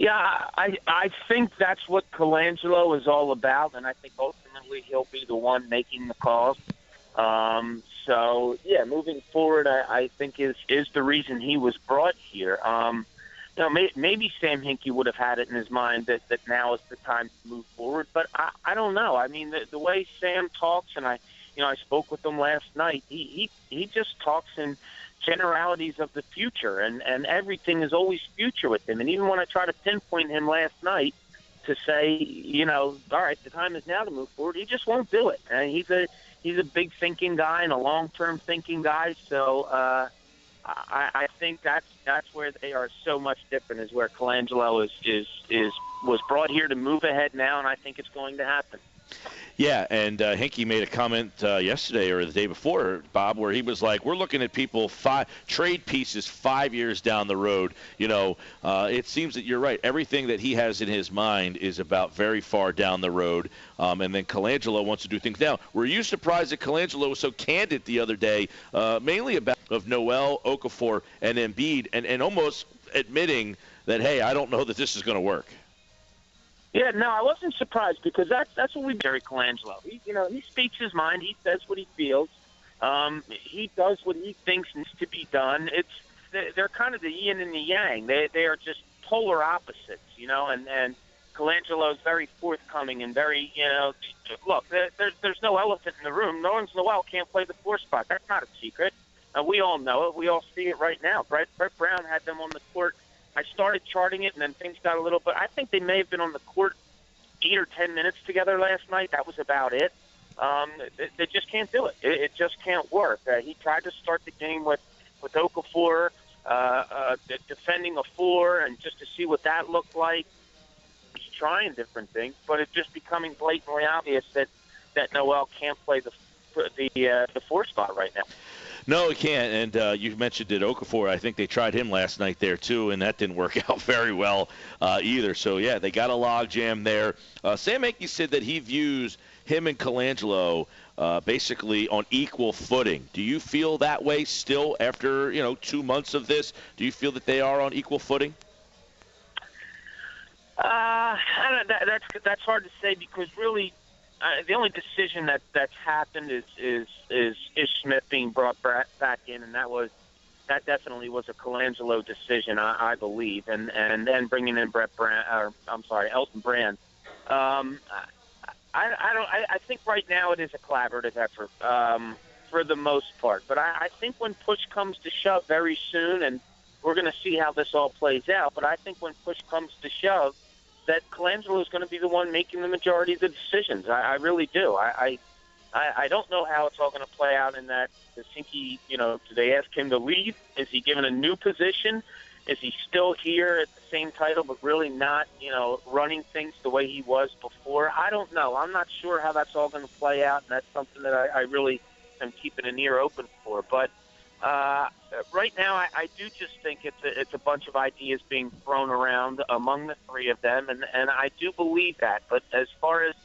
Yeah, I think that's what Colangelo is all about, and I think ultimately he'll be the one making the calls. So yeah, moving forward, I think is the reason he was brought here. Maybe Sam Hinkie would have had it in his mind that now is the time to move forward, but I don't know. I mean, the way Sam talks, and I spoke with him last night. He just talks in generalities of the future, and everything is always future with him. And even when I try to pinpoint him last night to say, all right, the time is now to move forward, he just won't do it. And he's a big thinking guy and a long-term thinking guy. So I think that's where they are so much different, is where Colangelo was brought here to move ahead now, and I think it's going to happen. Yeah, and Hinkie made a comment yesterday or the day before, Bob, where he was like, we're looking at people trade pieces 5 years down the road. It seems that you're right. Everything that he has in his mind is about very far down the road, and then Colangelo wants to do things now. Were you surprised that Colangelo was so candid the other day, mainly about of Noel, Okafor, and Embiid, and almost admitting that, hey, I don't know that this is going to work? Yeah, no, I wasn't surprised, because that's what we do. Jerry Colangelo. He speaks his mind. He says what he feels. He does what he thinks needs to be done. They're kind of the yin and the yang. They are just polar opposites, And Colangelo is very forthcoming and very, look, there's no elephant in the room. Noel can't play the 4 spot. That's not a secret. We all know it. We all see it right now. Brett Brown had them on the court. I started charting it, and then things got a little bit. I think they may have been on the court 8 or 10 minutes together last night. That was about it. They just can't do it. It just can't work. He tried to start the game with Okafor defending a 4, and just to see what that looked like. He's trying different things, but it's just becoming blatantly obvious that Noel can't play the 4 spot right now. No, he can't. And you mentioned it, Okafor. I think they tried him last night there, too, and that didn't work out very well either. So, yeah, they got a logjam there. Sam Hinkie said that he views him and Colangelo basically on equal footing. Do you feel that way still after, 2 months of this? Do you feel that they are on equal footing? That's hard to say, because really the only decision that's happened is Smith being brought back in, and that definitely was a Colangelo decision, I believe, and then bringing in Elton Brand. I think right now it is a collaborative effort for the most part, but I think when push comes to shove very soon, and we're going to see how this all plays out, but I think when push comes to shove, that Colangelo is going to be the one making the majority of the decisions. I really do. I don't know how it's all going to play out in that. Does Hinkie, do they ask him to leave? Is he given a new position? Is he still here at the same title but really not, running things the way he was before? I don't know. I'm not sure how that's all going to play out, and that's something that I really am keeping an ear open for. But right now, I do just think it's a bunch of ideas being thrown around among the three of them, and I do believe that. But as far as,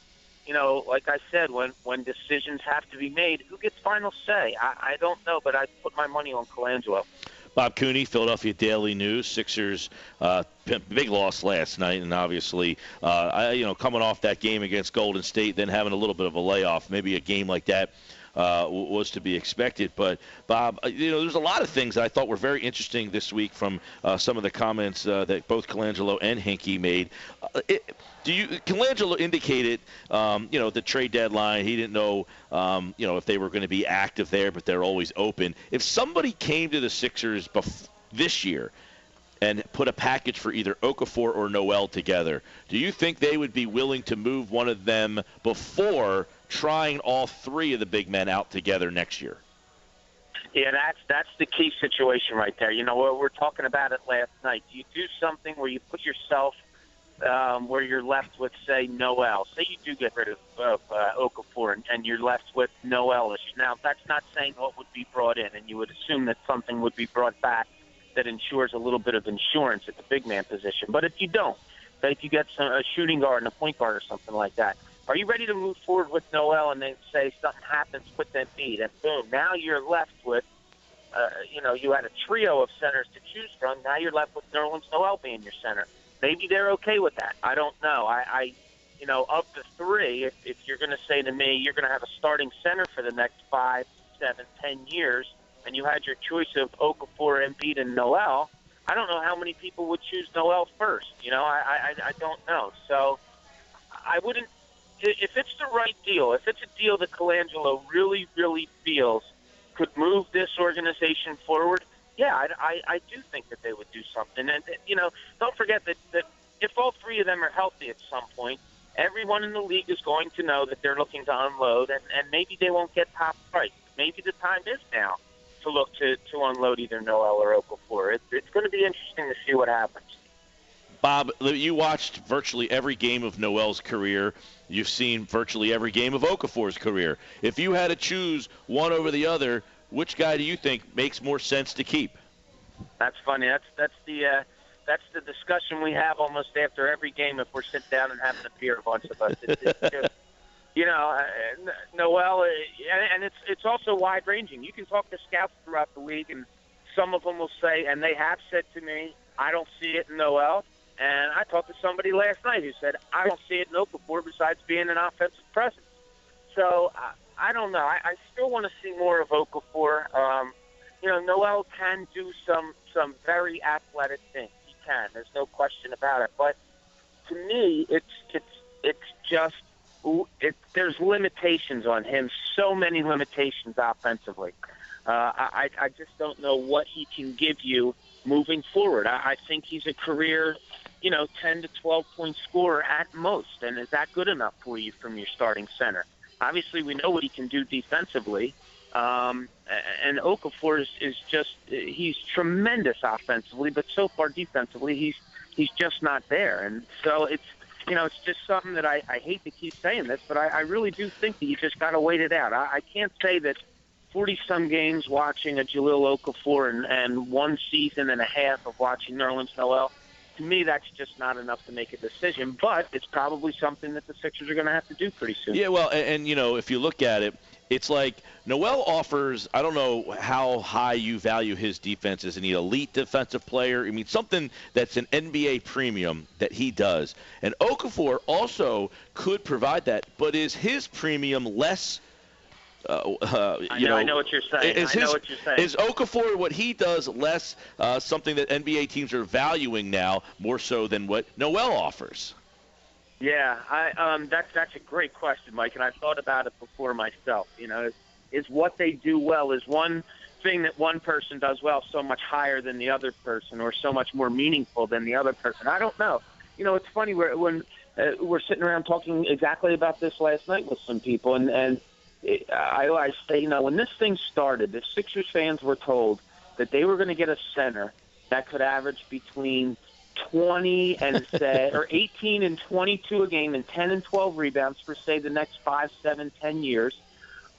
like I said, when decisions have to be made, who gets final say? I don't know, but I put my money on Colangelo. Bob Cooney, Philadelphia Daily News. Sixers, big loss last night, and obviously, coming off that game against Golden State, then having a little bit of a layoff, maybe a game like that was to be expected. But, Bob, there's a lot of things that I thought were very interesting this week from some of the comments that both Colangelo and Hinkie made. Colangelo indicated, the trade deadline, he didn't know, if they were going to be active there, but they're always open. If somebody came to the Sixers this year and put a package for either Okafor or Noel together, do you think they would be willing to move one of them before trying all three of the big men out together next year? Yeah, that's the key situation right there. We're talking about it last night. Do you do something where you put yourself where you're left with, say, Noel? Say you do get rid of Okafor and you're left with Noel. Now, that's not saying what would be brought in, and you would assume that something would be brought back that ensures a little bit of insurance at the big man position. But if you don't, say if you get a shooting guard and a point guard or something like that, are you ready to move forward with Noel and then say something happens with Embiid, and boom, now you're left with, you had a trio of centers to choose from. Now you're left with Nerlens Noel being your center. maybe they're okay with that. I don't know. Of the three, if you're going to say to me you're going to have a starting center for the next 5, 7, 10 years, and you had your choice of Okafor, Embiid, and Noel, I don't know how many people would choose Noel first. I don't know. So I wouldn't. If it's the right deal, if it's a deal that Colangelo really, really feels could move this organization forward, yeah, I do think that they would do something. And, don't forget that if all three of them are healthy at some point, everyone in the league is going to know that they're looking to unload, and maybe they won't get top price. Maybe the time is now to look to unload either Noel or Okafor. It's going to be interesting to see what happens. Bob, you watched virtually every game of Noel's career. You've seen virtually every game of Okafor's career. If you had to choose one over the other, which guy do you think makes more sense to keep? That's funny. That's the discussion we have almost after every game if we're sitting down and having a beer, a bunch of us. It's just, Noel, and it's also wide-ranging. You can talk to scouts throughout the league, and some of them will say, and they have said to me, I don't see it in Noel. And I talked to somebody last night who said, I don't see it in Okafor besides being an offensive presence. So I don't know. I still want to see more of Okafor. Noel can do some very athletic things. He can. There's no question about it. But to me, it's just there's limitations on him. So many limitations offensively. I just don't know what he can give you moving forward. I think he's a career 10 to 12-point scorer at most. And is that good enough for you from your starting center? Obviously, we know what he can do defensively. And Okafor is just he's tremendous offensively, but so far defensively, he's just not there. And so it's just something that I hate to keep saying this, but I really do think that you just got to wait it out. I can't say that 40-some games watching a Jahlil Okafor and one season and a half of watching Nerlens Noel, to me, that's just not enough to make a decision. But it's probably something that the Sixers are going to have to do pretty soon. Yeah, well, and if you look at it, it's like Noel offers, I don't know how high you value his defense as an elite defensive player. I mean, something that's an NBA premium that he does. And Okafor also could provide that, but is his premium less I know what you're saying. Is Okafor, what he does, less something that NBA teams are valuing now more so than what Noel offers? Yeah, that's a great question, Mike, and I've thought about it before myself. Is what they do well, is one thing that one person does well so much higher than the other person or so much more meaningful than the other person? I don't know. It's funny when we're sitting around talking exactly about this last night with some people, and I say, when this thing started, the Sixers fans were told that they were going to get a center that could average between 20 and or 18 and 22 a game and 10 and 12 rebounds for, say, the next 5, 7, 10 years,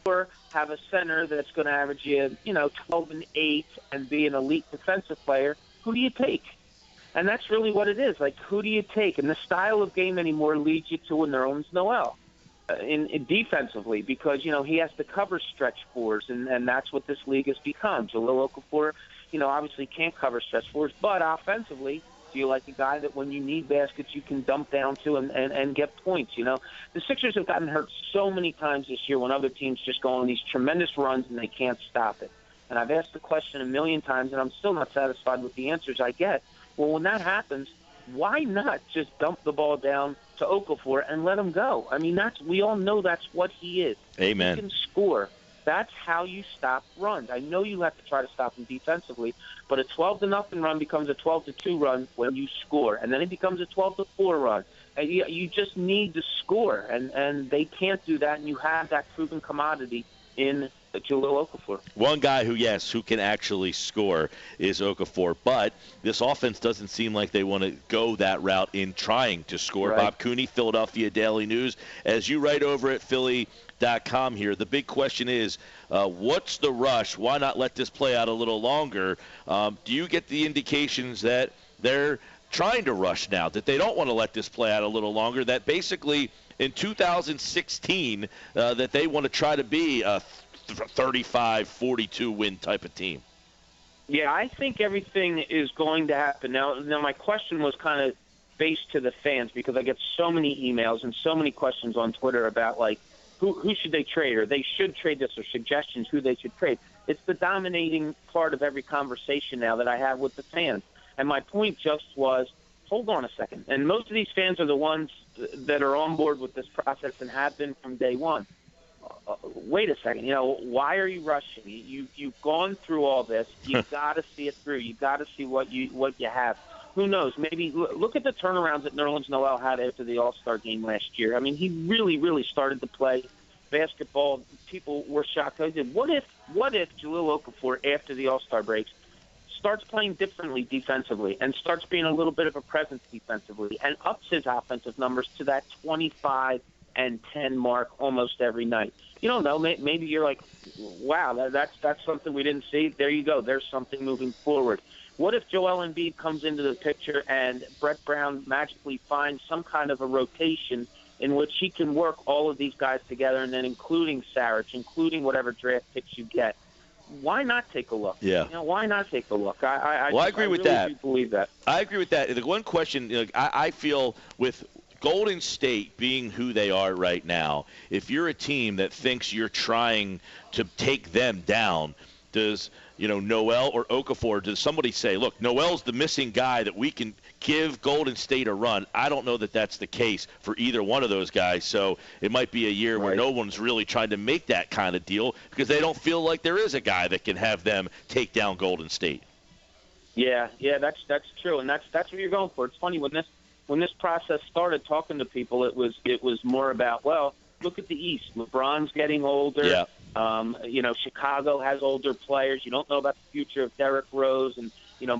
or have a center that's going to average 12 and 8 and be an elite defensive player. Who do you take? And that's really what it is. Like, who do you take? And the style of game anymore leads you to a Nerlens Noel. In defensively, because he has to cover stretch fours, and that's what this league has become. Jahlil Okafor, obviously can't cover stretch fours, but offensively, do you like a guy that when you need baskets you can dump down to and get points? The Sixers have gotten hurt so many times this year when other teams just go on these tremendous runs and they can't stop it. And I've asked the question a million times, and I'm still not satisfied with the answers I get. Well, when that happens, why not just dump the ball down to Okafor and let him go? I mean, we all know that's what he is. Amen. He can score. That's how you stop runs. I know you have to try to stop him defensively, but a 12-0 run becomes a 12-2 run when you score, and then it becomes a 12-4 run. And you just need to score, and they can't do that, and you have that proven commodity in Jahlil Okafor. One guy who can actually score is Okafor, but this offense doesn't seem like they want to go that route in trying to score. Right. Bob Cooney, Philadelphia Daily News. As you write over at Philly.com here, the big question is, what's the rush? Why not let this play out a little longer? Do you get the indications that they're trying to rush now, that they don't want to let this play out a little longer, that basically in 2016 that they want to try to be a 35-42 win type of team? Yeah, I think everything is going to happen. Now my question was kind of based to the fans, because I get so many emails and so many questions on Twitter about, like, who should they trade, or they should trade this, or suggestions who they should trade. It's the dominating part of every conversation now that I have with the fans. And my point just was, hold on a second. And most of these fans are the ones that are on board with this process and have been from day one. Wait a second. Why are you rushing? You've gone through all this. You've got to see it through. You've got to see what you have. Who knows? Maybe look at the turnarounds that Nerlens Noel had after the All-Star game last year. I mean, he really, really started to play basketball. People were shocked. I said, what if Jahlil Okafor, after the All-Star breaks, starts playing differently defensively and starts being a little bit of a presence defensively and ups his offensive numbers to that 25 and 10 mark almost every night? You don't know. Maybe you're like, wow, that's something we didn't see. There you go. There's something moving forward. What if Joel Embiid comes into the picture and Brett Brown magically finds some kind of a rotation in which he can work all of these guys together, and then including Saric, including whatever draft picks you get? Why not take a look? Yeah. Why not take a look? I agree with really that. Do believe that. I agree with that. The one question, I feel with Golden State being who they are right now, if you're a team that thinks you're trying to take them down, does Noel or Okafor, does somebody say, look, Noel's the missing guy that we can give Golden State a run? I don't know that that's the case for either one of those guys. So it might be a year where no one's really trying to make that kind of deal because they don't feel like there is a guy that can have them take down Golden State. Yeah, that's true, and that's what you're going for. It's funny, when this process started, talking to people, it was more about, well, look at the East. LeBron's getting older. Yeah. Chicago has older players. You don't know about the future of Derrick Rose, and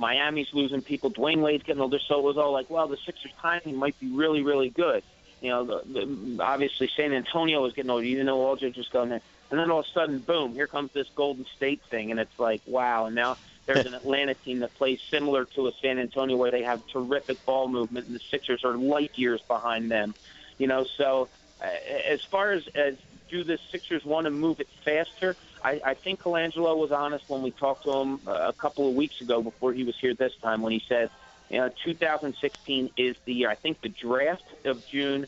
Miami's losing people. Dwayne Wade's getting older, so it was all like, well, the Sixers' timing might be really, really good. Obviously San Antonio was getting older. You didn't know Aldridge was going there, and then all of a sudden, boom, here comes this Golden State thing, and it's like, wow. And now there's an Atlanta team that plays similar to a San Antonio, where they have terrific ball movement, and the Sixers are light years behind them. So as far as do the Sixers want to move it faster? I think Colangelo was honest when we talked to him a couple of weeks ago before he was here this time, when he said, 2016 is the year. I think the draft of June,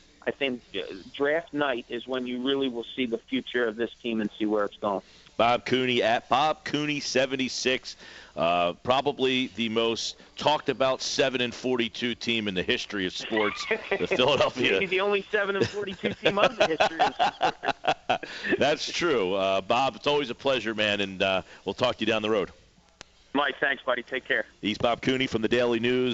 draft night is when you really will see the future of this team and see where it's going. Bob Cooney at Bob Cooney 76, probably the most talked about 7-42 team in the history of sports. The Philadelphia. Maybe the only 7-42 team of the history of sports. That's true, Bob. It's always a pleasure, man, and we'll talk to you down the road. Mike, thanks, buddy. Take care. He's Bob Cooney from the Daily News.